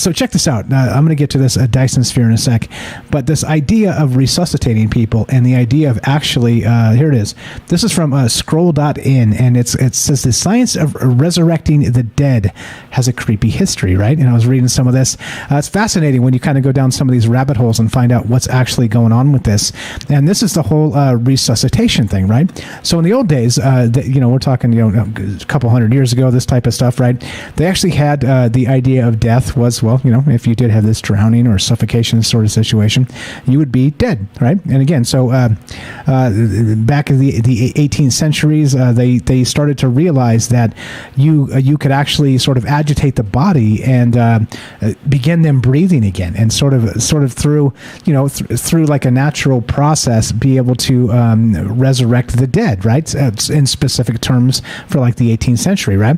So check this out. I'm going to get to this Dyson sphere in a sec, but this idea of resuscitating people and the idea of actually, here it is. This is from scroll.in, and it says the science of resurrecting the dead has a creepy history, right? And I was reading some of this. It's fascinating when you kind of go down some of these rabbit holes and find out what's actually going on with this. And this is the whole resuscitation thing, right? So in the old days, we're talking, a couple hundred years ago, this type of stuff, right? They actually had the idea of death was, well, if you did have this drowning or suffocation sort of situation, you would be dead, right? And again, so back in the 18th centuries, they started to realize that you could actually sort of agitate the body and begin them breathing again, and sort of through through like a natural process, be able to resurrect the dead, right? In specific terms for like the 18th century, right?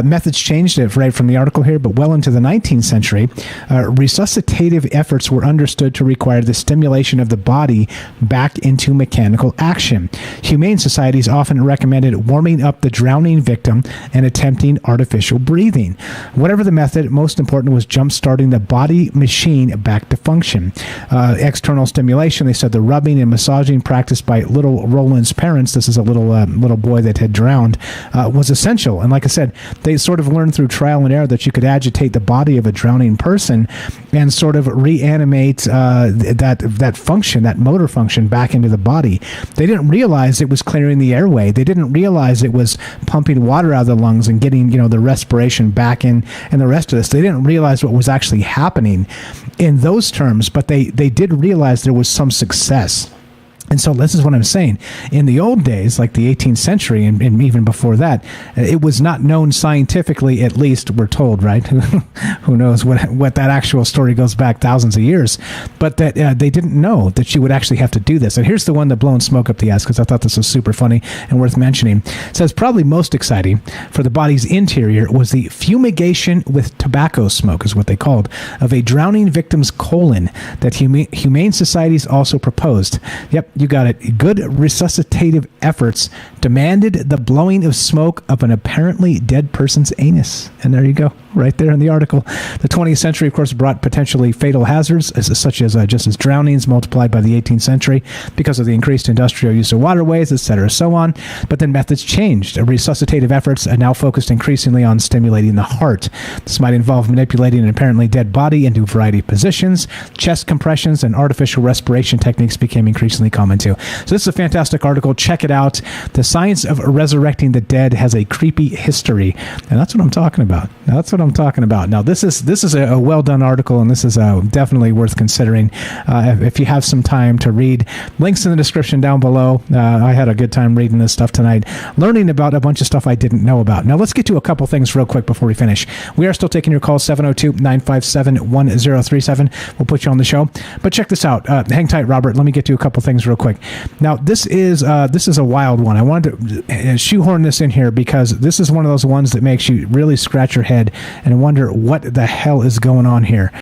Methods changed it right from the article here, but well into the 19th century. Resuscitative efforts were understood to require the stimulation of the body back into mechanical action. Humane societies often recommended warming up the drowning victim and attempting artificial breathing. Whatever the method, most important was jump-starting the body machine back to function. External stimulation, they said the rubbing and massaging practiced by little Roland's parents, this is a little boy that had drowned, was essential. And like I said, they sort of learned through trial and error that you could agitate the body of a drowning person and sort of reanimate that function, that motor function, back into the body. They didn't realize it was clearing the airway. They didn't realize it was pumping water out of the lungs and getting the respiration back in and the rest of this. They didn't realize what was actually happening in those terms, but they did realize there was some success. And so this is what I'm saying. In the old days, like the 18th century and even before that, it was not known scientifically, at least we're told, right? Who knows what that actual story goes back thousands of years. But that they didn't know that you would actually have to do this. And here's the one that blowing smoke up the ass, because I thought this was super funny and worth mentioning. It says probably most exciting for the body's interior was the fumigation with tobacco smoke, is what they called, of a drowning victim's colon that humane societies also proposed. Yep. You got it. Good resuscitative efforts demanded the blowing of smoke up an apparently dead person's anus. And there you go, right there in the article. The 20th century, of course, brought potentially fatal hazards, such as just as drownings multiplied by the 18th century because of the increased industrial use of waterways, etc., so on. But then methods changed. Resuscitative efforts are now focused increasingly on stimulating the heart. This might involve manipulating an apparently dead body into a variety of positions. Chest compressions and artificial respiration techniques became increasingly common too. So this is a fantastic article. Check it out. The science of resurrecting the dead has a creepy history, and that's what I'm talking about. Now this is a well done article, and this is definitely worth considering if you have some time to read. Links in the description down below. I had a good time reading this stuff tonight, learning about a bunch of stuff I didn't know about. Now let's get to a couple things real quick before we finish. We are still taking your calls, 702-957-1037. We'll put you on the show. But check this out. Hang tight, Robert. Let me get to a couple things real quick. Now, this is a wild one. I wanted to shoehorn this in here because this is one of those ones that makes you really scratch your head and wonder what the hell is going on here.